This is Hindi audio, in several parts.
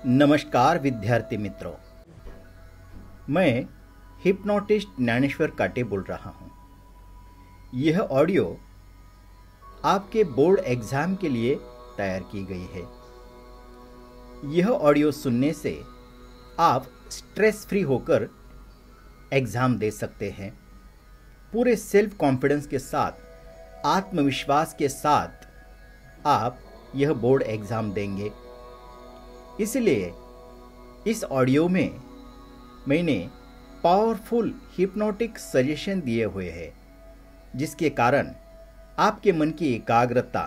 नमस्कार विद्यार्थी मित्रों, मैं हिप्नोटिस्ट ज्ञानेश्वर काटे बोल रहा हूँ। यह ऑडियो आपके बोर्ड एग्जाम के लिए तैयार की गई है। यह ऑडियो सुनने से आप स्ट्रेस फ्री होकर एग्जाम दे सकते हैं। पूरे सेल्फ कॉन्फिडेंस के साथ, आत्मविश्वास के साथ आप यह बोर्ड एग्जाम देंगे। इसलिए इस ऑडियो में मैंने पावरफुल हिप्नोटिक सजेशन दिए हुए हैं, जिसके कारण आपके मन की एकाग्रता,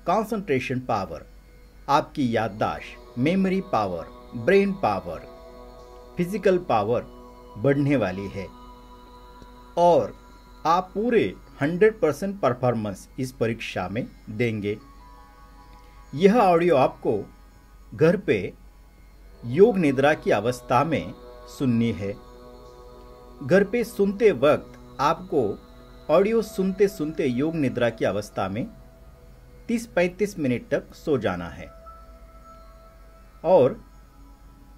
कंसंट्रेशन पावर, आपकी याददाश्त, memory power, brain power, physical power बढ़ने वाली है और आप पूरे 100% परफॉर्मेंस इस परीक्षा में देंगे। यह ऑडियो आपको घर पे योग निद्रा की अवस्था में सुननी है। घर पे सुनते वक्त आपको ऑडियो सुनते सुनते योग निद्रा की अवस्था में 30-35 मिनट तक सो जाना है और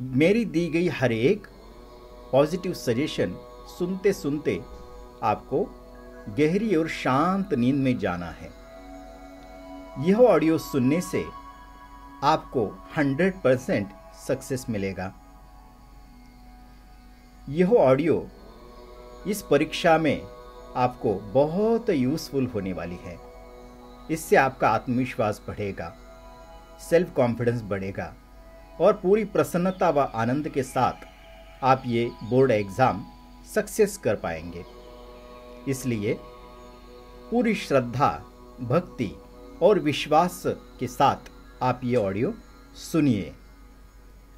मेरी दी गई हर एक पॉजिटिव सजेशन सुनते सुनते आपको गहरी और शांत नींद में जाना है। यह ऑडियो सुनने से आपको 100% सक्सेस मिलेगा। यह ऑडियो इस परीक्षा में आपको बहुत यूजफुल होने वाली है। इससे आपका आत्मविश्वास बढ़ेगा, सेल्फ कॉन्फिडेंस बढ़ेगा और पूरी प्रसन्नता व आनंद के साथ आप ये बोर्ड एग्जाम सक्सेस कर पाएंगे। इसलिए पूरी श्रद्धा, भक्ति और विश्वास के साथ आप ये ऑडियो सुनिए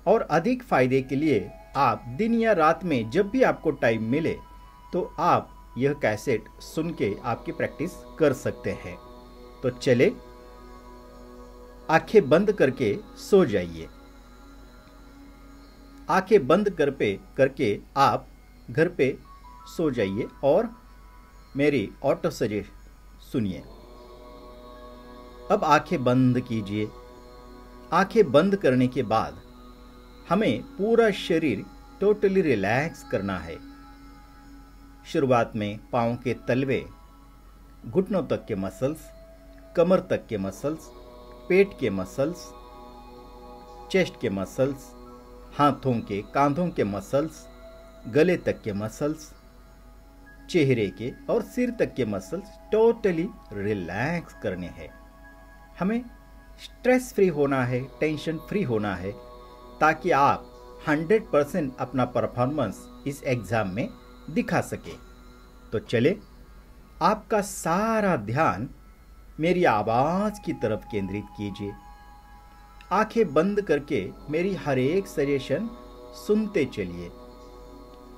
और अधिक फायदे के लिए आप दिन या रात में जब भी आपको टाइम मिले तो आप यह कैसेट सुन के आपकी प्रैक्टिस कर सकते हैं। तो चले, आंखें बंद करके सो जाइए। आंखें बंद करके आप घर पे सो जाइए और मेरी ऑटो सजेशन सुनिए। अब आंखें बंद कीजिए। आंखें बंद करने के बाद हमें पूरा शरीर टोटली रिलैक्स करना है। शुरुआत में पाँव के तलवे, घुटनों तक के मसल्स, कमर तक के मसल्स, पेट के मसल्स, चेस्ट के मसल्स, हाथों के कांधों के मसल्स, गले तक के मसल्स, चेहरे के और सिर तक के मसल्स टोटली रिलैक्स करने हैं। हमें स्ट्रेस फ्री होना है, टेंशन फ्री होना है, ताकि आप 100% अपना परफॉर्मेंस इस एग्जाम में दिखा सके। तो चले, आपका सारा ध्यान मेरी आवाज की तरफ केंद्रित कीजिए। आंखें बंद करके मेरी हर एक सजेशन सुनते चलिए।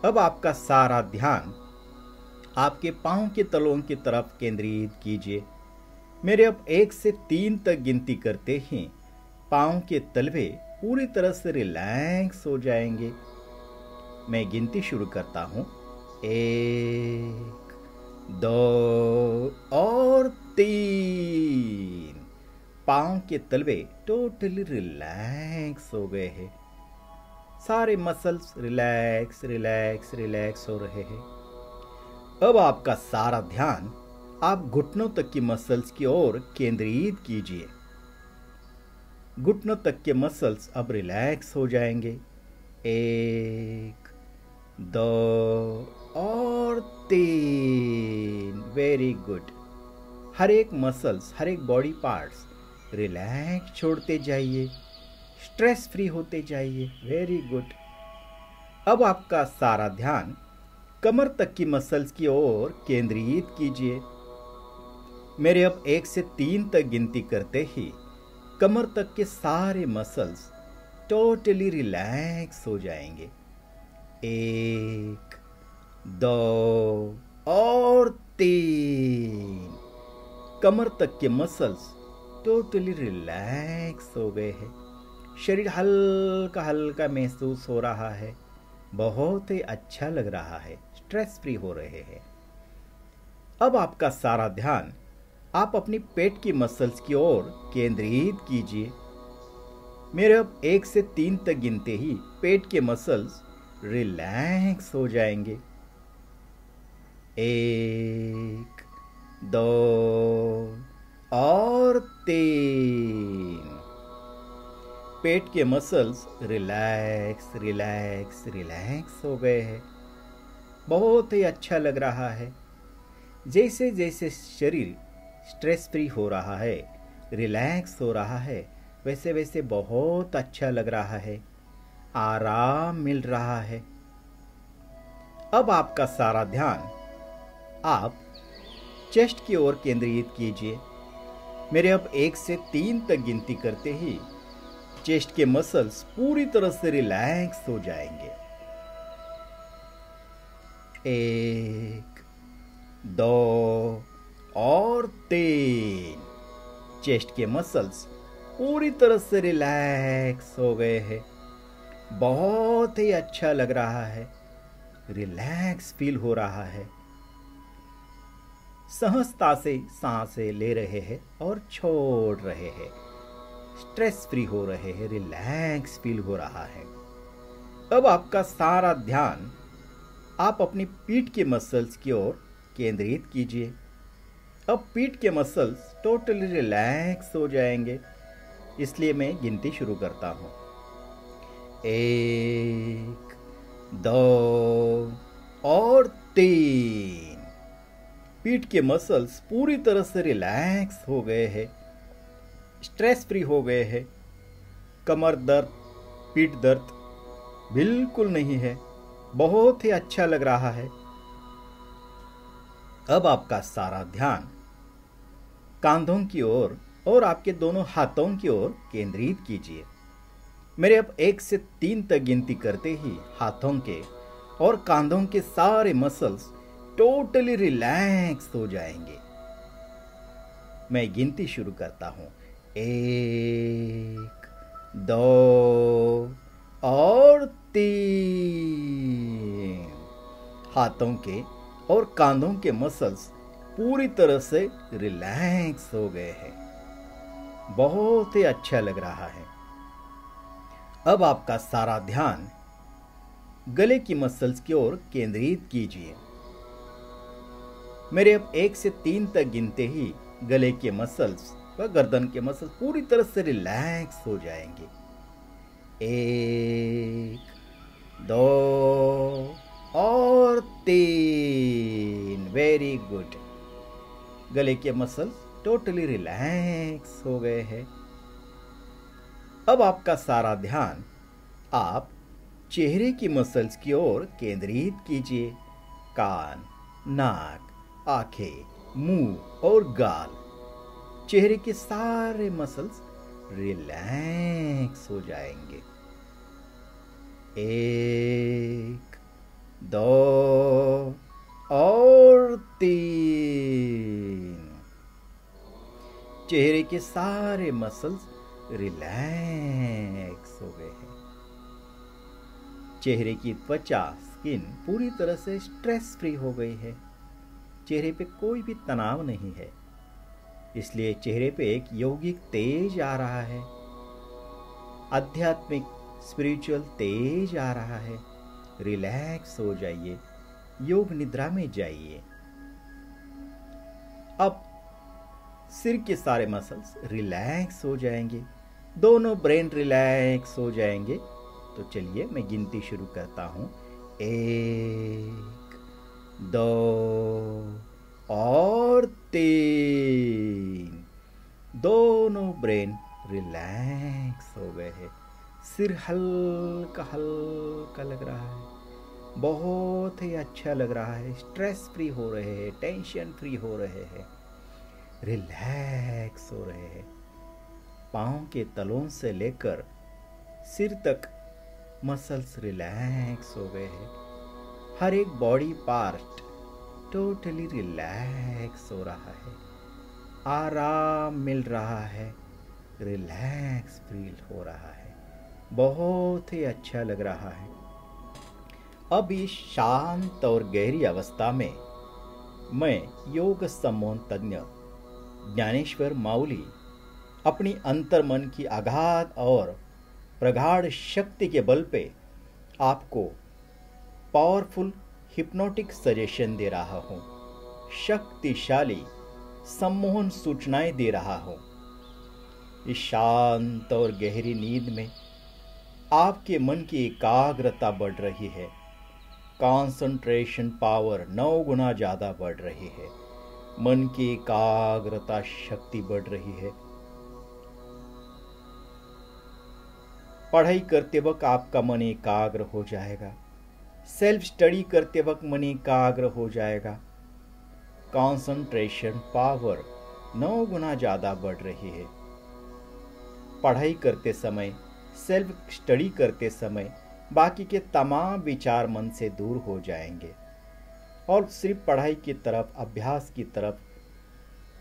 अब आपका सारा ध्यान आपके पांव के तलों की तरफ केंद्रित कीजिए। मेरे अब 1 से 3 तक गिनती करते ही पाँव के तलवे पूरी तरह से रिलैक्स हो जाएंगे। मैं गिनती शुरू करता हूँ। 1, 2 और 3। पाँव के तलवे टोटली रिलैक्स हो गए हैं। सारे मसल्स रिलैक्स रिलैक्स रिलैक्स हो रहे हैं। अब आपका सारा ध्यान आप घुटनों तक की मसल्स की ओर केंद्रित कीजिए। घुटनों तक के मसल्स अब रिलैक्स हो जाएंगे। 1, 2 और 3। Very good. हर एक मसल्स, हर एक बॉडी पार्ट्स रिलैक्स छोड़ते जाइए, स्ट्रेस फ्री होते जाइए। Very good. अब आपका सारा ध्यान कमर तक की मसल्स की ओर केंद्रित कीजिए। मेरे अब 1 से 3 तक गिनती करते ही कमर तक के सारे मसल्स टोटली रिलैक्स हो जाएंगे। 1, 2 और 3। कमर तक के मसल्स टोटली रिलैक्स हो गए हैं। शरीर हल्का हल्का महसूस हो रहा है, बहुत ही अच्छा लग रहा है, स्ट्रेस फ्री हो रहे हैं। अब आपका सारा ध्यान आप अपनी पेट की मसल्स की ओर केंद्रित कीजिए। मेरे अब 1 से 3 तक गिनते ही पेट के मसल्स रिलैक्स हो जाएंगे। 1, 2 और 3। पेट के मसल्स रिलैक्स रिलैक्स रिलैक्स हो गए हैं। बहुत ही अच्छा लग रहा है। जैसे जैसे शरीर स्ट्रेस फ्री हो रहा है, रिलैक्स हो रहा है, वैसे वैसे बहुत अच्छा लग रहा है, आराम मिल रहा है। अब आपका सारा ध्यान आप चेस्ट की ओर केंद्रित कीजिए। मेरे अब 1 से 3 तक गिनती करते ही चेस्ट के मसल्स पूरी तरह से रिलैक्स हो जाएंगे। 1, 2 और 3। चेस्ट के मसल्स पूरी तरह से रिलैक्स हो गए हैं। बहुत ही अच्छा लग रहा है, रिलैक्स फील हो रहा है। सहजता से सांसें ले रहे हैं और छोड़ रहे हैं। स्ट्रेस फ्री हो रहे हैं, रिलैक्स फील हो रहा है। अब आपका सारा ध्यान आप अपनी पीठ के मसल्स की ओर केंद्रित कीजिए। अब पीठ के मसल्स टोटली रिलैक्स हो जाएंगे। इसलिए मैं गिनती शुरू करता हूं। 1, 2 और 3। पीठ के मसल्स पूरी तरह से रिलैक्स हो गए हैं, स्ट्रेस फ्री हो गए हैं। कमर दर्द, पीठ दर्द बिल्कुल नहीं है। बहुत ही अच्छा लग रहा है। अब आपका सारा ध्यान कांधों की ओर और आपके दोनों हाथों की ओर केंद्रित कीजिए। मेरे अब 1 से 3 तक गिनती करते ही हाथों के और कांधों के सारे मसल्स टोटली रिलैक्स हो जाएंगे। मैं गिनती शुरू करता हूं। 1, 2 और 3। हाथों के और कांधों के मसल्स पूरी तरह से रिलैक्स हो गए हैं। बहुत ही अच्छा लग रहा है। अब आपका सारा ध्यान गले की मसल्स की ओर केंद्रित कीजिए। मेरे अब 1 से 3 तक गिनते ही गले के मसल्स व गर्दन के मसल्स पूरी तरह से रिलैक्स हो जाएंगे। 1, 2 और 3। Very good. गले के मसल्स टोटली रिलैक्स हो गए हैं। अब आपका सारा ध्यान आप चेहरे की मसल्स की ओर केंद्रित कीजिए। कान, नाक, आंखें, मुंह और गाल, चेहरे के सारे मसल्स रिलैक्स हो जाएंगे। 1, 2 और 3। चेहरे के सारे मसल्स रिलैक्स हो गए हैं। चेहरे की त्वचा, स्किन पूरी तरह से स्ट्रेस फ्री हो गई है। चेहरे पे कोई भी तनाव नहीं है। इसलिए चेहरे पे एक यौगिक तेज आ रहा है, आध्यात्मिक स्पिरिचुअल तेज आ रहा है। रिलैक्स हो जाइए, योग निद्रा में जाइए। अब सिर के सारे मसल्स रिलैक्स हो जाएंगे, दोनों ब्रेन रिलैक्स हो जाएंगे। तो चलिए मैं गिनती शुरू करता हूं। 1, 2 और 3। दोनों ब्रेन रिलैक्स हो गए हैं। सिर हल्का हल्का लग रहा है, बहुत ही अच्छा लग रहा है। स्ट्रेस फ्री हो रहे हैं, टेंशन फ्री हो रहे हैं, रिलैक्स हो रहे हैं। पाँव के तलों से लेकर सिर तक मसल्स रिलैक्स हो गए हैं। हर एक बॉडी पार्ट टोटली रिलैक्स हो रहा है, आराम मिल रहा है, रिलैक्स फील हो रहा है। बहुत ही अच्छा लग रहा है। अब इस शांत और गहरी अवस्था में मैं योग सम्मोहन तज्ञ ज्ञानेश्वर माउली अपनी अंतर्मन की अगाध और प्रगाढ़ शक्ति के बल पे आपको पावरफुल हिप्नोटिक सजेशन दे रहा हूं, शक्तिशाली सम्मोहन सूचनाएं दे रहा हूं। इस शांत और गहरी नींद में आपके मन की एकाग्रता बढ़ रही है, कंसंट्रेशन पावर 9 गुना ज्यादा बढ़ रही है, मन की एकाग्रता शक्ति बढ़ रही है। पढ़ाई करते वक्त आपका मन एकाग्र हो जाएगा, सेल्फ स्टडी करते वक्त मन एकाग्र हो जाएगा, कंसंट्रेशन पावर 9 गुना ज्यादा बढ़ रही है। पढ़ाई करते समय, सेल्फ स्टडी करते समय बाकी के तमाम विचार मन से दूर हो जाएंगे और सिर्फ पढ़ाई की तरफ, अभ्यास की तरफ,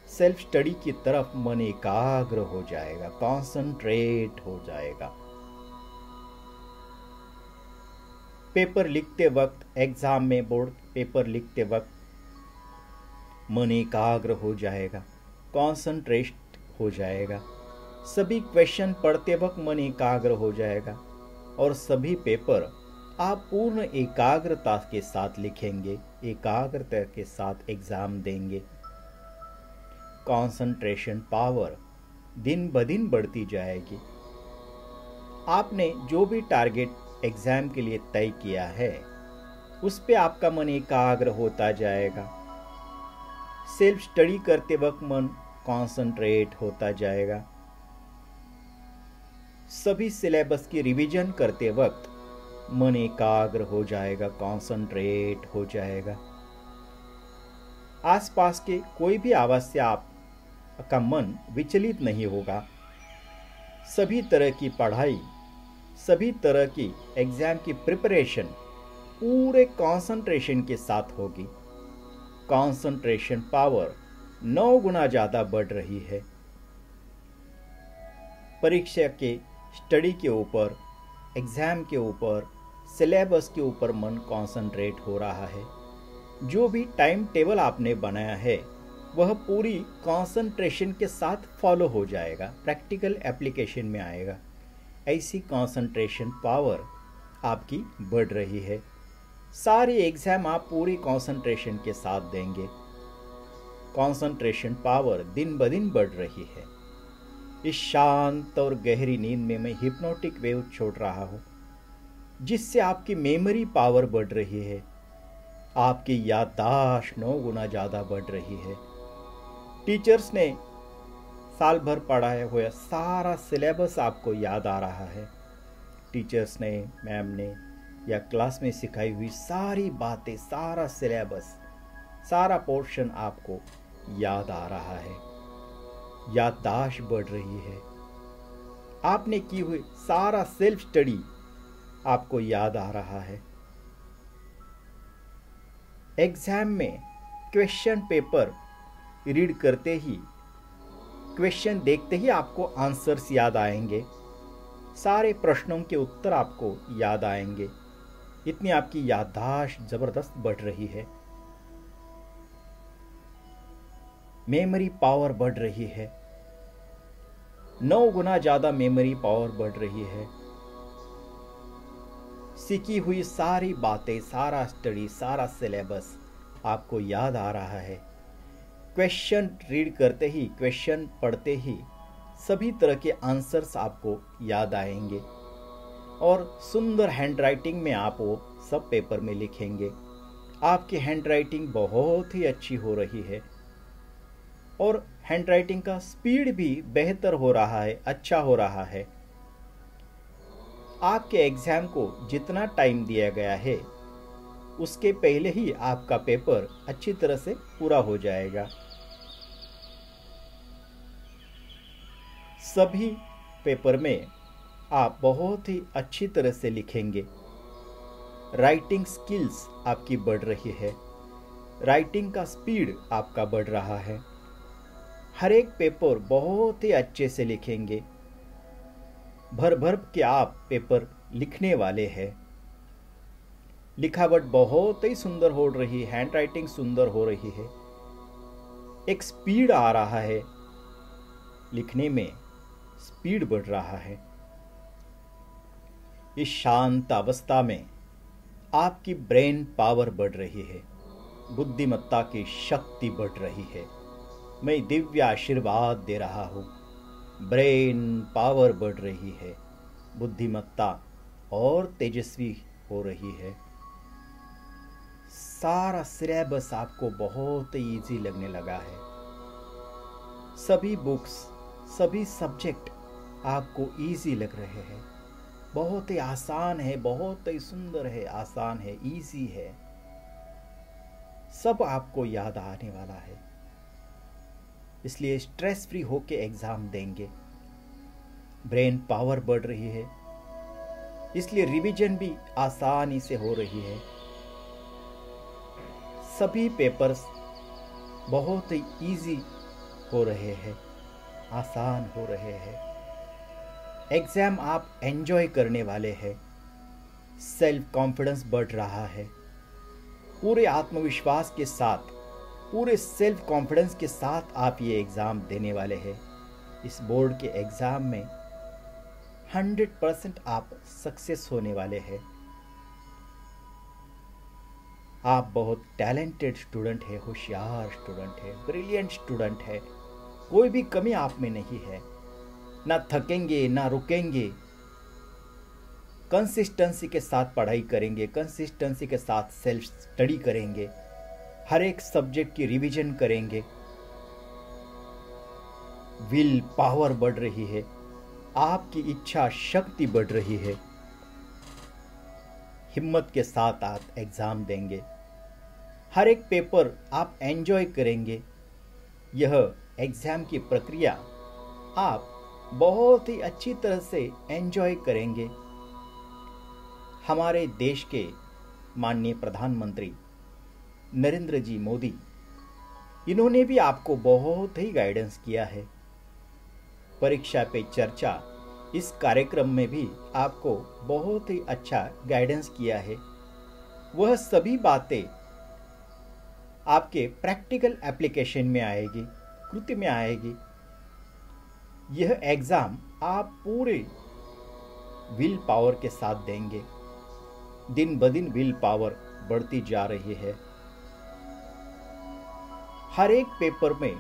सेल्फ स्टडी की तरफ मन एकाग्र हो जाएगा, कंसंट्रेट हो जाएगा। पेपर लिखते वक्त, एग्जाम में बोर्ड पेपर लिखते वक्त मन एकाग्र हो जाएगा, कंसंट्रेट हो जाएगा। सभी क्वेश्चन पढ़ते वक्त मन एकाग्र हो जाएगा और सभी पेपर आप पूर्ण एकाग्रता के साथ लिखेंगे, एकाग्रता के साथ एग्जाम देंगे। कंसंट्रेशन पावर दिन ब दिन बढ़ती जाएगी। आपने जो भी टारगेट एग्जाम के लिए तय किया है उस पे आपका मन एकाग्र होता जाएगा। सेल्फ स्टडी करते वक्त मन कंसंट्रेट होता जाएगा। सभी सिलेबस की रिवीजन करते वक्त मन एकाग्र हो जाएगा, कंसंट्रेट हो जाएगा। आसपास के कोई भी आवाज से आपका मन विचलित नहीं होगा। सभी तरह की पढ़ाई, सभी तरह की एग्जाम की प्रिपरेशन पूरे कंसंट्रेशन के साथ होगी। कंसंट्रेशन पावर 9 गुना ज्यादा बढ़ रही है। परीक्षा के स्टडी के ऊपर, एग्जाम के ऊपर, सिलेबस के ऊपर मन कंसंट्रेट हो रहा है। जो भी टाइम टेबल आपने बनाया है वह पूरी कंसंट्रेशन के साथ फॉलो हो जाएगा, प्रैक्टिकल एप्लीकेशन में आएगा। ऐसी कंसंट्रेशन पावर आपकी बढ़ रही है। सारी एग्जाम आप पूरी कंसंट्रेशन के साथ देंगे। कंसंट्रेशन पावर दिन ब दिन बढ़ रही है। इस शांत और गहरी नींद में मैं हिप्नोटिक वेव छोड़ रहा हूं, जिससे आपकी मेमोरी पावर बढ़ रही है, आपकी याददाश्त 9 गुना ज्यादा बढ़ रही है। टीचर्स ने साल भर पढ़ाया हुआ सारा सिलेबस आपको याद आ रहा है। टीचर्स ने, मैम ने या क्लास में सिखाई हुई सारी बातें, सारा सिलेबस, सारा पोर्शन आपको याद आ रहा है। याददाश्त बढ़ रही है। आपने की हुई सारा सेल्फ स्टडी आपको याद आ रहा है। एग्जाम में क्वेश्चन पेपर रीड करते ही, क्वेश्चन देखते ही आपको आंसर्स याद आएंगे, सारे प्रश्नों के उत्तर आपको याद आएंगे। इतनी आपकी याददाश्त जबरदस्त बढ़ रही है। मेमोरी पावर बढ़ रही है। 9 गुना ज्यादा मेमोरी पावर बढ़ रही है। सीखी हुई सारी बातें, सारा स्टडी, सारा सिलेबस आपको याद आ रहा है। क्वेश्चन रीड करते ही, क्वेश्चन पढ़ते ही सभी तरह के आंसर्स आपको याद आएंगे और सुंदर हैंडराइटिंग में आप वो सब पेपर में लिखेंगे। आपकी हैंडराइटिंग बहुत ही अच्छी हो रही है और हैंडराइटिंग का स्पीड भी बेहतर हो रहा है, अच्छा हो रहा है। आपके एग्जाम को जितना टाइम दिया गया है उसके पहले ही आपका पेपर अच्छी तरह से पूरा हो जाएगा। सभी पेपर में आप बहुत ही अच्छी तरह से लिखेंगे। राइटिंग स्किल्स आपकी बढ़ रही है। राइटिंग का स्पीड आपका बढ़ रहा है। हर एक पेपर बहुत ही अच्छे से लिखेंगे। भर भर के आप पेपर लिखने वाले हैं। लिखावट बहुत ही सुंदर हो रही है, हैंडराइटिंग सुंदर हो रही है। एक स्पीड आ रहा है, लिखने में स्पीड बढ़ रहा है। इस शांत अवस्था में आपकी ब्रेन पावर बढ़ रही है, बुद्धिमत्ता की शक्ति बढ़ रही है। मैं दिव्य आशीर्वाद दे रहा हूँ। ब्रेन पावर बढ़ रही है, बुद्धिमत्ता और तेजस्वी हो रही है। सारा सिलेबस आपको बहुत इजी लगने लगा है। सभी बुक्स, सभी सब्जेक्ट आपको इजी लग रहे हैं। बहुत ही आसान है, बहुत ही सुंदर है, आसान है, इजी है। सब आपको याद आने वाला है। इसलिए स्ट्रेस फ्री होके एग्जाम देंगे। ब्रेन पावर बढ़ रही है, इसलिए रिवीजन भी आसानी से हो रही है। सभी पेपर्स बहुत ही इजी हो रहे हैं, आसान हो रहे हैं। एग्जाम आप एंजॉय करने वाले हैं। सेल्फ कॉन्फिडेंस बढ़ रहा है। पूरे आत्मविश्वास के साथ, पूरे सेल्फ कॉन्फिडेंस के साथ आप ये एग्ज़ाम देने वाले हैं। इस बोर्ड के एग्ज़ाम में 100% आप सक्सेस होने वाले हैं। आप बहुत टैलेंटेड स्टूडेंट है, होशियार स्टूडेंट है, ब्रिलियंट स्टूडेंट है। कोई भी कमी आप में नहीं है। ना थकेंगे, ना रुकेंगे। कंसिस्टेंसी के साथ पढ़ाई करेंगे, कंसिस्टेंसी के साथ सेल्फ स्टडी करेंगे, हर एक सब्जेक्ट की रिवीजन करेंगे। विल पावर बढ़ रही है, आपकी इच्छा शक्ति बढ़ रही है। हिम्मत के साथ आप एग्जाम देंगे। हर एक पेपर आप एंजॉय करेंगे। यह एग्जाम की प्रक्रिया आप बहुत ही अच्छी तरह से एंजॉय करेंगे। हमारे देश के माननीय प्रधानमंत्री नरेंद्र जी मोदी, इन्होंने भी आपको बहुत ही गाइडेंस किया है। परीक्षा पे चर्चा इस कार्यक्रम में भी आपको बहुत ही अच्छा गाइडेंस किया है। वह सभी बातें आपके प्रैक्टिकल एप्लीकेशन में आएगी, कृति में आएगी। यह एग्जाम आप पूरे विल पावर के साथ देंगे। दिन ब दिन विल पावर बढ़ती जा रही है। हर एक पेपर में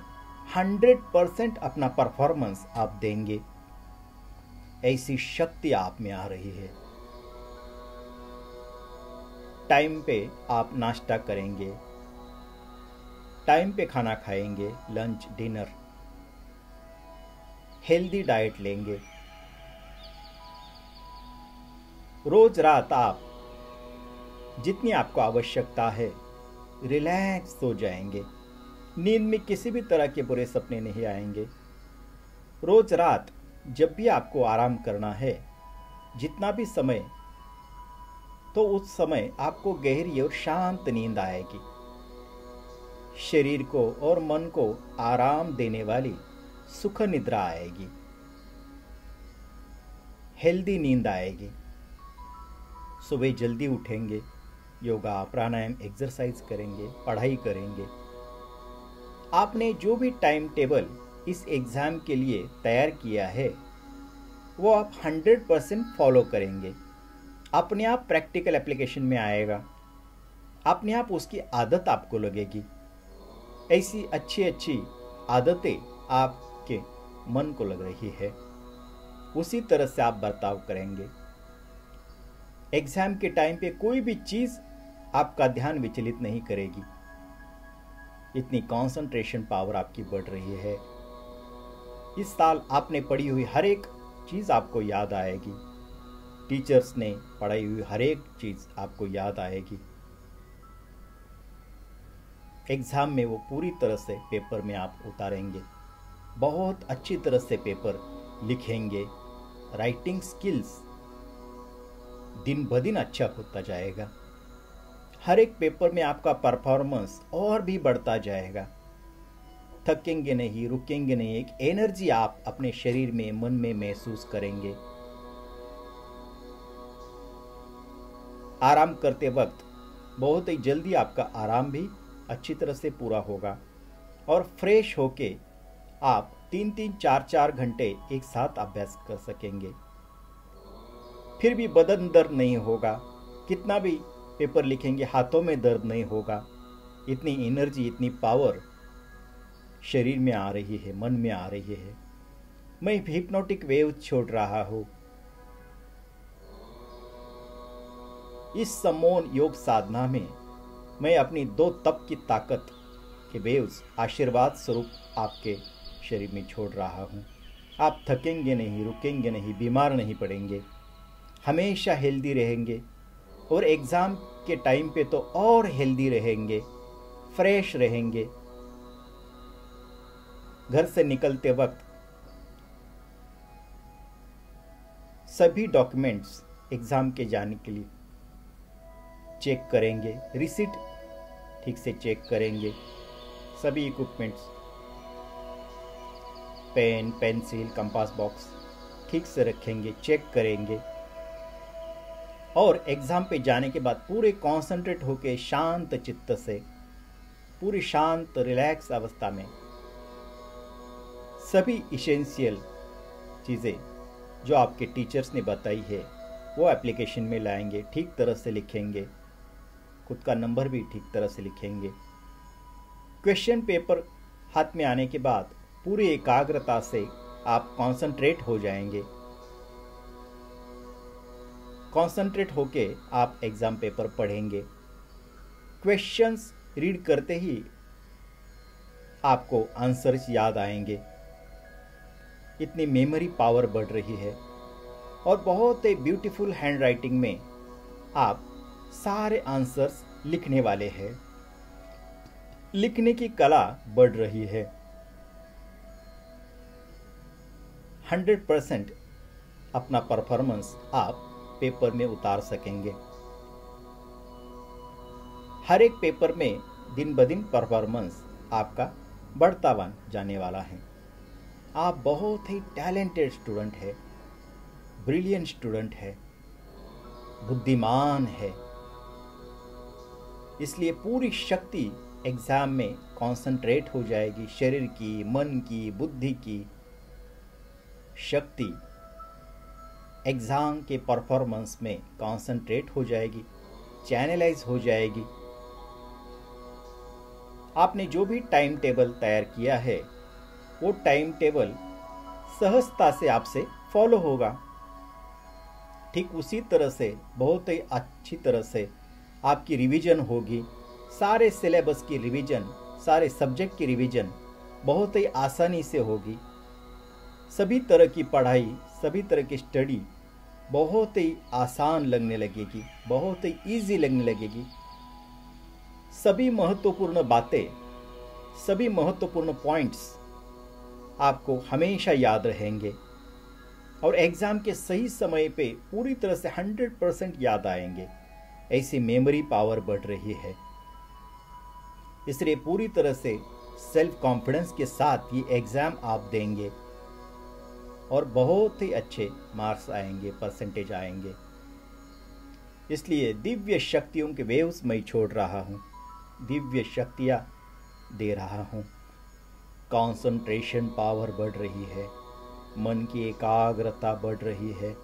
100% अपना परफॉर्मेंस आप देंगे। ऐसी शक्ति आप में आ रही है। टाइम पे आप नाश्ता करेंगे, टाइम पे खाना खाएंगे, लंच, डिनर, हेल्दी डाइट लेंगे। रोज रात आप जितनी आपको आवश्यकता है रिलैक्स हो जाएंगे। नींद में किसी भी तरह के बुरे सपने नहीं आएंगे। रोज रात जब भी आपको आराम करना है, जितना भी समय, तो उस समय आपको गहरी और शांत नींद आएगी। शरीर को और मन को आराम देने वाली सुख निद्रा आएगी। हेल्दी नींद आएगी। सुबह जल्दी उठेंगे, योगा, प्राणायाम, एक्सरसाइज करेंगे, पढ़ाई करेंगे। आपने जो भी टाइम टेबल इस एग्जाम के लिए तैयार किया है, वो आप 100% फॉलो करेंगे। अपने आप प्रैक्टिकल एप्लीकेशन में आएगा। अपने आप उसकी आदत आपको लगेगी। ऐसी अच्छी अच्छी आदतें आपके मन को लग रही है, उसी तरह से आप बर्ताव करेंगे। एग्जाम के टाइम पे कोई भी चीज आपका ध्यान विचलित नहीं करेगी। इतनी कंसंट्रेशन पावर आपकी बढ़ रही है। इस साल आपने पढ़ी हुई हर एक चीज आपको याद आएगी। टीचर्स ने पढ़ाई हुई हर एक चीज आपको याद आएगी। एग्जाम में वो पूरी तरह से पेपर में आप उतारेंगे। बहुत अच्छी तरह से पेपर लिखेंगे। राइटिंग स्किल्स दिन ब दिन अच्छा होता जाएगा। हर एक पेपर में आपका परफॉर्मेंस और भी बढ़ता जाएगा। थकेंगे नहीं, रुकेंगे नहीं। एक एनर्जी आप अपने शरीर में, मन में महसूस करेंगे। आराम करते वक्त बहुत ही जल्दी आपका आराम भी अच्छी तरह से पूरा होगा और फ्रेश होके आप 3-3, 4-4 घंटे एक साथ अभ्यास कर सकेंगे। फिर भी बदन दर्द नहीं होगा, कितना भी पेपर लिखेंगे हाथों में दर्द नहीं होगा। इतनी एनर्जी, इतनी पावर शरीर में आ रही है, मन में आ रही है। मैं हिप्नोटिक वेव छोड़ रहा हूं। इस सम्मोहन योग साधना में मैं अपनी 2 तप की ताकत के वेव्स आशीर्वाद स्वरूप आपके शरीर में छोड़ रहा हूं। आप थकेंगे नहीं, रुकेंगे नहीं, बीमार नहीं पड़ेंगे, हमेशा हेल्दी रहेंगे और एग्ज़ाम के टाइम पे तो और हेल्दी रहेंगे, फ्रेश रहेंगे। घर से निकलते वक्त सभी डॉक्यूमेंट्स एग्ज़ाम के जाने के लिए चेक करेंगे, रिसीट ठीक से चेक करेंगे, सभी equipments, pen, pencil, compass box ठीक से रखेंगे, चेक करेंगे। और एग्ज़ाम पे जाने के बाद पूरे कॉन्सेंट्रेट होके शांत चित्त से, पूरी शांत रिलैक्स अवस्था में सभी इसेंशियल चीज़ें जो आपके टीचर्स ने बताई है वो एप्लीकेशन में लाएंगे, ठीक तरह से लिखेंगे, खुद का नंबर भी ठीक तरह से लिखेंगे। क्वेश्चन पेपर हाथ में आने के बाद पूरी एकाग्रता से आप कंसंट्रेट हो जाएंगे। कंसंट्रेट होके आप एग्ज़ाम पेपर पढ़ेंगे। क्वेश्चंस रीड करते ही आपको आंसर्स याद आएंगे। इतनी मेमोरी पावर बढ़ रही है और बहुत ही ब्यूटीफुल हैंड राइटिंग में आप सारे आंसर्स लिखने वाले हैं। लिखने की कला बढ़ रही है। 100% अपना परफॉर्मेंस आप पेपर में उतार सकेंगे। हर एक पेपर में दिन ब दिन परफॉर्मेंस आपका बढ़ता जाने वाला है। आप बहुत ही टैलेंटेड स्टूडेंट है, ब्रिलियंट स्टूडेंट है, बुद्धिमान है। इसलिए पूरी शक्ति एग्जाम में कंसंट्रेट हो जाएगी। शरीर की, मन की, बुद्धि की शक्ति एग्जाम के परफॉर्मेंस में कंसंट्रेट हो जाएगी, चैनलाइज हो जाएगी। आपने जो भी टाइम टेबल तैयार किया है वो टाइम टेबल सहजता से आपसे फॉलो होगा। ठीक उसी तरह से बहुत ही अच्छी तरह से आपकी रिवीजन होगी। सारे सिलेबस की रिवीजन, सारे सब्जेक्ट की रिवीजन बहुत ही आसानी से होगी। सभी तरह की पढ़ाई, सभी तरह की स्टडी बहुत ही आसान लगने लगेगी, बहुत ही इजी लगने लगेगी। सभी महत्वपूर्ण बातें, सभी महत्वपूर्ण पॉइंट्स आपको हमेशा याद रहेंगे और एग्ज़ाम के सही समय पे पूरी तरह से 100% याद आएंगे। ऐसी मेमोरी पावर बढ़ रही है। इसलिए पूरी तरह से सेल्फ कॉन्फिडेंस के साथ ये एग्ज़ाम आप देंगे और बहुत ही अच्छे मार्क्स आएंगे, परसेंटेज आएंगे। इसलिए दिव्य शक्तियों के वेव्स मैं छोड़ रहा हूँ, दिव्य शक्तियाँ दे रहा हूँ। कंसंट्रेशन पावर बढ़ रही है, मन की एकाग्रता बढ़ रही है,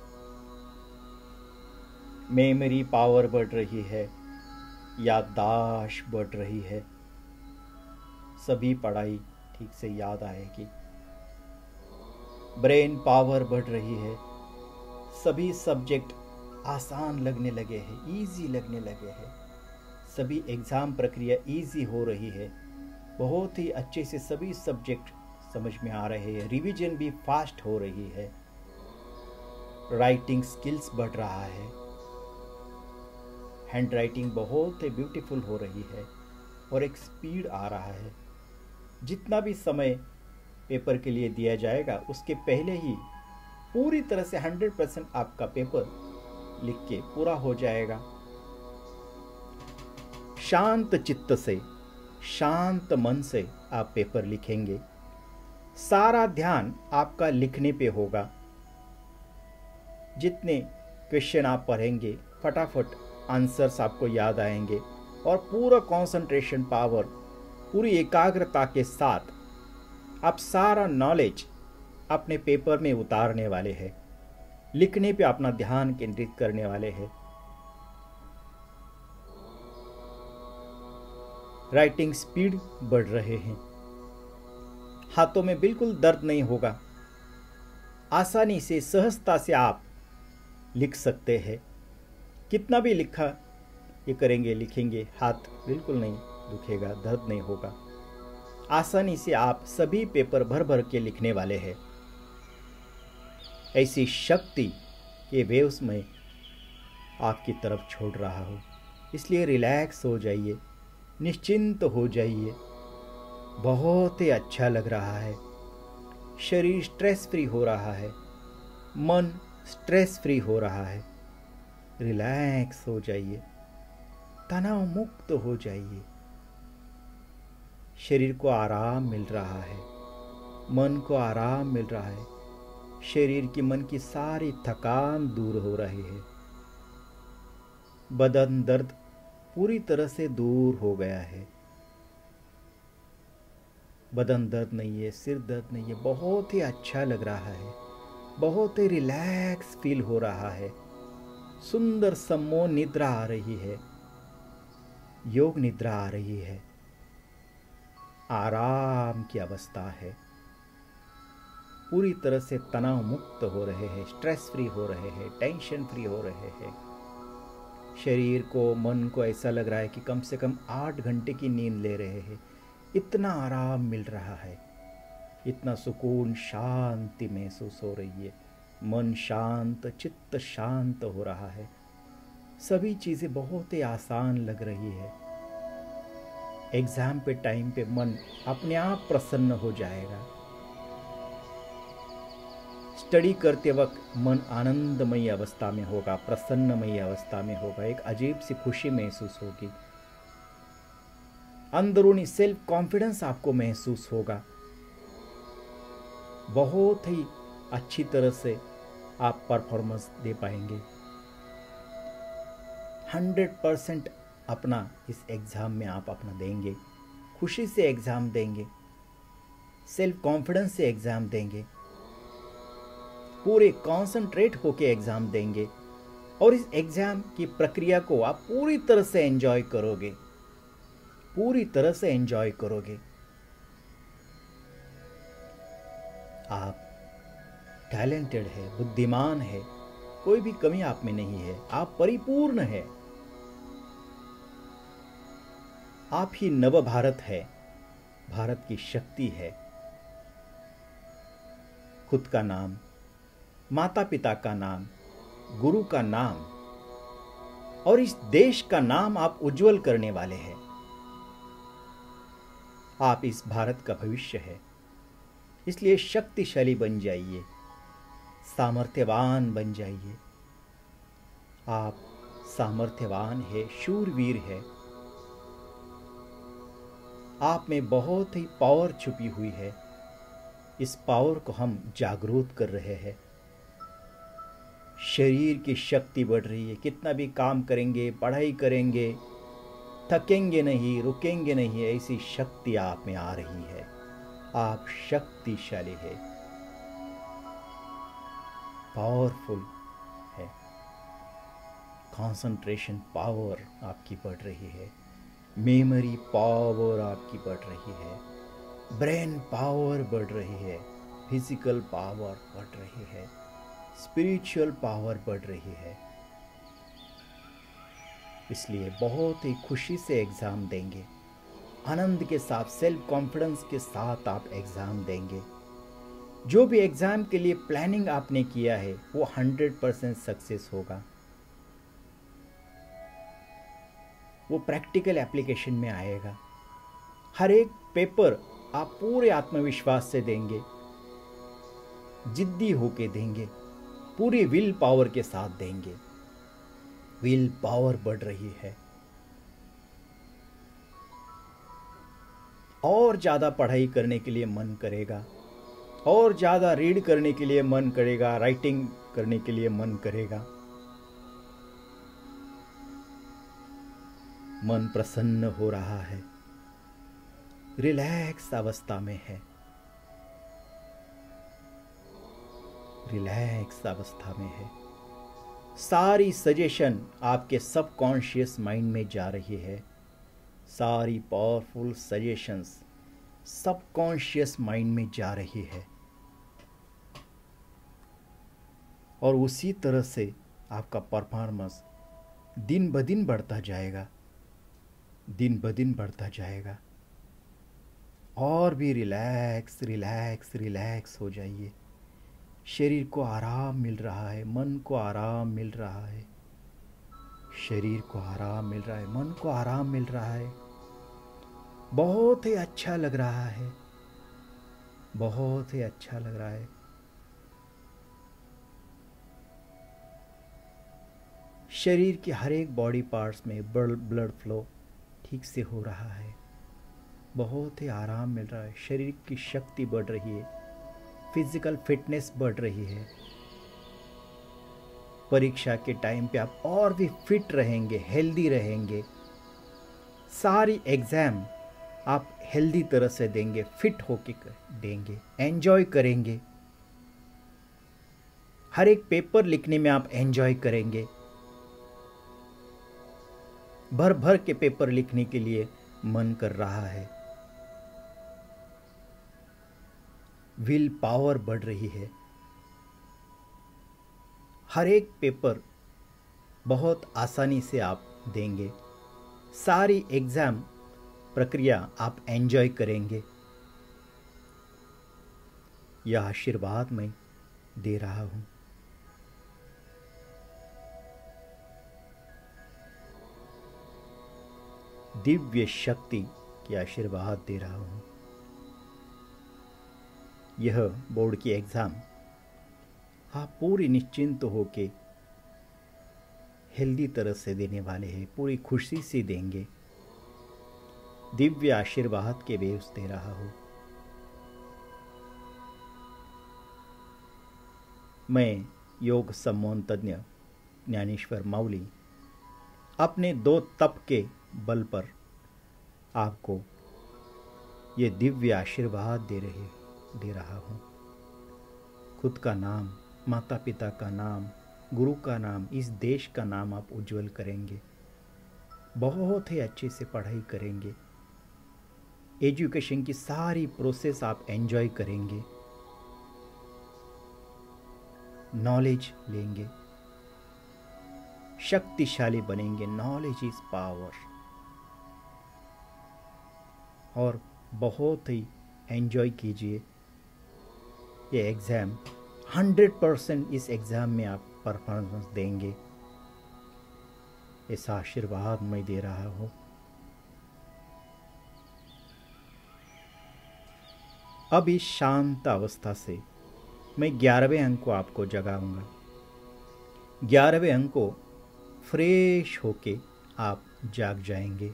मेमोरी पावर बढ़ रही है, याददाश्त बढ़ रही है। सभी पढ़ाई ठीक से याद आएगी। ब्रेन पावर बढ़ रही है। सभी सब्जेक्ट आसान लगने लगे हैं, इजी लगने लगे हैं। सभी एग्ज़ाम प्रक्रिया इजी हो रही है। बहुत ही अच्छे से सभी सब्जेक्ट समझ में आ रहे हैं। रिवीजन भी फास्ट हो रही है। राइटिंग स्किल्स बढ़ रहा है। हैंड राइटिंग बहुत ही ब्यूटीफुल हो रही है और एक स्पीड आ रहा है। जितना भी समय पेपर के लिए दिया जाएगा उसके पहले ही पूरी तरह से 100% आपका पेपर लिख के पूरा हो जाएगा। शांत चित्त से, शांत मन से आप पेपर लिखेंगे। सारा ध्यान आपका लिखने पे होगा। जितने क्वेश्चन आप पढ़ेंगे फटाफट आंसर्स आपको याद आएंगे और पूरा कंसंट्रेशन पावर, पूरी एकाग्रता के साथ आप सारा नॉलेज अपने पेपर में उतारने वाले हैं। लिखने पे अपना ध्यान केंद्रित करने वाले हैं। राइटिंग स्पीड बढ़ रहे हैं। हाथों में बिल्कुल दर्द नहीं होगा। आसानी से, सहजता से आप लिख सकते हैं। कितना भी लिखा ये करेंगे, लिखेंगे, हाथ बिल्कुल नहीं दुखेगा, दर्द नहीं होगा। आसानी से आप सभी पेपर भर भर के लिखने वाले हैं। ऐसी शक्ति के वेव्स में आपकी तरफ छोड़ रहा हूँ। इसलिए रिलैक्स हो जाइए, निश्चिंत हो जाइए। बहुत ही अच्छा लग रहा है। शरीर स्ट्रेस फ्री हो रहा है, मन स्ट्रेस फ्री हो रहा है। रिलैक्स हो जाइए, तनाव मुक्त हो जाइए। शरीर को आराम मिल रहा है, मन को आराम मिल रहा है। शरीर की, मन की सारी थकान दूर हो रही है। बदन दर्द पूरी तरह से दूर हो गया है। बदन दर्द नहीं है, सिर दर्द नहीं है। बहुत ही अच्छा लग रहा है, बहुत ही रिलैक्स फील हो रहा है। सुंदर सम्मोहन निद्रा आ रही है, योग निद्रा आ रही है। आराम की अवस्था है। पूरी तरह से तनाव मुक्त हो रहे हैं, स्ट्रेस फ्री हो रहे हैं, टेंशन फ्री हो रहे हैं। शरीर को, मन को ऐसा लग रहा है कि कम से कम 8 घंटे की नींद ले रहे हैं। इतना आराम मिल रहा है, इतना सुकून, शांति महसूस हो रही है। मन शांत, चित्त शांत हो रहा है। सभी चीज़ें बहुत ही आसान लग रही है। एग्जाम पे टाइम पे मन अपने आप प्रसन्न हो जाएगा। स्टडी करते वक्त मन आनंदमयी अवस्था में होगा, प्रसन्नमयी अवस्था में होगा। एक अजीब सी खुशी महसूस होगी। अंदरूनी सेल्फ कॉन्फिडेंस आपको महसूस होगा। बहुत ही अच्छी तरह से आप परफॉर्मेंस दे पाएंगे। 100% अपना इस एग्ज़ाम में आप अपना देंगे। खुशी से एग्ज़ाम देंगे, सेल्फ कॉन्फिडेंस से एग्ज़ाम देंगे, पूरे कॉन्संट्रेट होके एग्ज़ाम देंगे। और इस एग्ज़ाम की प्रक्रिया को आप पूरी तरह से एंजॉय करोगे, पूरी तरह से एंजॉय करोगे। आप टैलेंटेड है, बुद्धिमान है, कोई भी कमी आप में नहीं है। आप परिपूर्ण है। आप ही नव भारत है, भारत की शक्ति है। खुद का नाम, माता पिता का नाम, गुरु का नाम और इस देश का नाम आप उज्जवल करने वाले हैं। आप इस भारत का भविष्य है। इसलिए शक्तिशाली बन जाइए, सामर्थ्यवान बन जाइए। आप सामर्थ्यवान है, शूरवीर है। आप में बहुत ही पावर छुपी हुई है। इस पावर को हम जागरूक कर रहे हैं। शरीर की शक्ति बढ़ रही है। कितना भी काम करेंगे, पढ़ाई करेंगे, थकेंगे नहीं, रुकेंगे नहीं। ऐसी शक्ति आप में आ रही है। आप शक्तिशाली है, पावरफुल है। कंसंट्रेशन पावर आपकी बढ़ रही है। मेमोरी पावर आपकी बढ़ रही है। ब्रेन पावर बढ़ रही है। फिजिकल पावर बढ़ रही है। स्पिरिचुअल पावर बढ़ रही है। इसलिए बहुत ही खुशी से एग्ज़ाम देंगे। आनंद के साथ, सेल्फ कॉन्फिडेंस के साथ आप एग्ज़ाम देंगे। जो भी एग्ज़ाम के लिए प्लानिंग आपने किया है वो 100% सक्सेस होगा। वो प्रैक्टिकल एप्लीकेशन में आएगा। हर एक पेपर आप पूरे आत्मविश्वास से देंगे, जिद्दी होके देंगे, पूरी विल पावर के साथ देंगे। विल पावर बढ़ रही है। और ज़्यादा पढ़ाई करने के लिए मन करेगा, और ज़्यादा रीड करने के लिए मन करेगा, राइटिंग करने के लिए मन करेगा। मन प्रसन्न हो रहा है, रिलैक्स अवस्था में है। रिलैक्स अवस्था में है। सारी सजेशन आपके सबकॉन्शियस माइंड में जा रही है। सारी पावरफुल सजेशंस सबकॉन्शियस माइंड में जा रही है और उसी तरह से आपका परफॉर्मेंस दिन ब दिन बढ़ता जाएगा, दिन ब दिन बढ़ता जाएगा। और भी रिलैक्स रिलैक्स रिलैक्स हो जाइए। शरीर को आराम मिल रहा है, मन को आराम मिल रहा है, शरीर को आराम मिल रहा है, मन को आराम मिल रहा है। बहुत ही अच्छा लग रहा है, बहुत ही अच्छा लग रहा है। शरीर के हर एक बॉडी पार्ट्स में ब्लड फ्लो ठीक से हो रहा है, बहुत ही आराम मिल रहा है। शरीर की शक्ति बढ़ रही है, फिजिकल फिटनेस बढ़ रही है। परीक्षा के टाइम पे आप और भी फिट रहेंगे, हेल्दी रहेंगे। सारी एग्जाम आप हेल्दी तरह से देंगे, फिट होके देंगे, एंजॉय करेंगे। हर एक पेपर लिखने में आप एंजॉय करेंगे। भर भर के पेपर लिखने के लिए मन कर रहा है। विल पावर बढ़ रही है। हर एक पेपर बहुत आसानी से आप देंगे। सारी एग्जाम प्रक्रिया आप एंजॉय करेंगे। यह आशीर्वाद मैं दे रहा हूं। दिव्य शक्ति की आशीर्वाद दे रहा हूं। यह बोर्ड की एग्जाम आप पूरी निश्चिंत होके हेल्दी तरह से देने वाले हैं, पूरी खुशी से देंगे। दिव्य आशीर्वाद के बेस दे रहा हूं। मैं योग सम्मोहन तज्ञ ज्ञानेश्वर माउली अपने 2 तप के बल पर आपको ये दिव्य आशीर्वाद दे रहा हूँ। खुद का नाम, माता पिता का नाम, गुरु का नाम, इस देश का नाम आप उज्जवल करेंगे। बहुत ही अच्छे से पढ़ाई करेंगे। एजुकेशन की सारी प्रोसेस आप एंजॉय करेंगे। नॉलेज लेंगे, शक्तिशाली बनेंगे। Knowledge is power. और बहुत ही एंजॉय कीजिए ये एग्ज़ाम। 100% इस एग्ज़ाम में आप परफॉर्मेंस देंगे। ऐसा आशीर्वाद मैं दे रहा हूँ। अब इस शांत अवस्था से मैं 11वें अंक को आपको जगाऊंगा। 11वें अंक को फ्रेश होके आप जाग जाएंगे।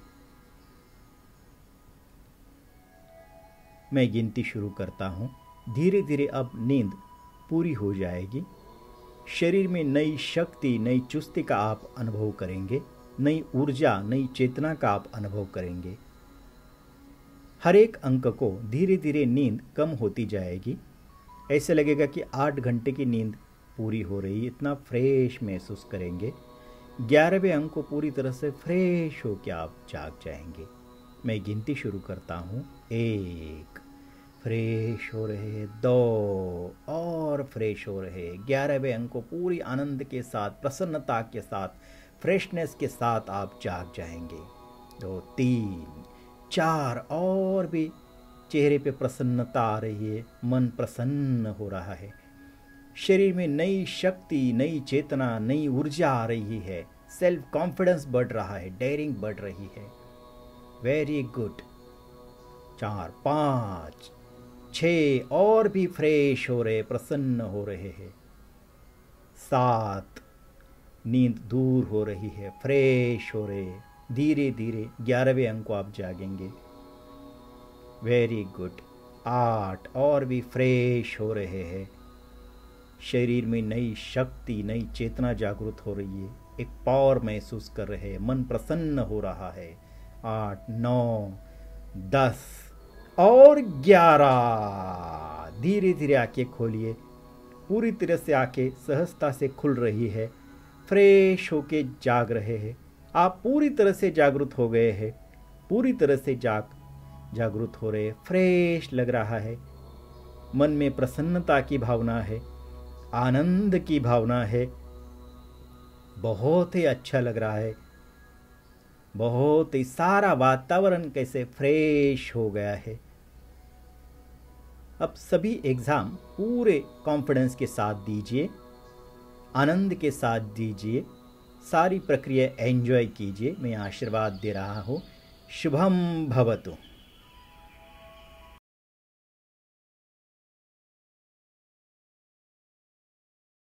मैं गिनती शुरू करता हूँ। धीरे धीरे अब नींद पूरी हो जाएगी। शरीर में नई शक्ति, नई चुस्ती का आप अनुभव करेंगे। नई ऊर्जा, नई चेतना का आप अनुभव करेंगे। हर एक अंक को धीरे धीरे नींद कम होती जाएगी। ऐसे लगेगा कि 8 घंटे की नींद पूरी हो रही है, इतना फ्रेश महसूस करेंगे। 11वें अंक को पूरी तरह से फ्रेश होकर आप जाग जाएंगे। मैं गिनती शुरू करता हूँ। 1 फ्रेश हो रहे, 2 और फ्रेश हो रहे। 11वें अंक को पूरी आनंद के साथ, प्रसन्नता के साथ, फ्रेशनेस के साथ आप जाग जाएंगे। 2 3 4 और भी चेहरे पे प्रसन्नता आ रही है, मन प्रसन्न हो रहा है। शरीर में नई शक्ति, नई चेतना, नई ऊर्जा आ रही है। सेल्फ कॉन्फिडेंस बढ़ रहा है, डेयरिंग बढ़ रही है। Very good. 4 5 6 और भी फ्रेश हो रहे, प्रसन्न हो रहे हैं। 7 नींद दूर हो रही है, फ्रेश हो रहे। धीरे धीरे 11वें अंक को आप जागेंगे। Very good. 8 और भी फ्रेश हो रहे हैं। शरीर में नई शक्ति, नई चेतना जागृत हो रही है। एक पावर महसूस कर रहे हैं, मन प्रसन्न हो रहा है। 8 9 10 और 11। धीरे धीरे आंखें खोलिए। पूरी तरह से आंखें सहजता से खुल रही है, फ्रेश होके जाग रहे हैं। आप पूरी तरह से जागरूक हो गए हैं, पूरी तरह से जागरूक हो रहे, फ्रेश लग रहा है। मन में प्रसन्नता की भावना है, आनंद की भावना है, बहुत ही अच्छा लग रहा है। बहुत ही सारा वातावरण कैसे फ्रेश हो गया है। अब सभी एग्जाम पूरे कॉन्फिडेंस के साथ दीजिए, आनंद के साथ दीजिए, सारी प्रक्रिया एंजॉय कीजिए। मैं आशीर्वाद दे रहा हूँ। शुभम भवतु।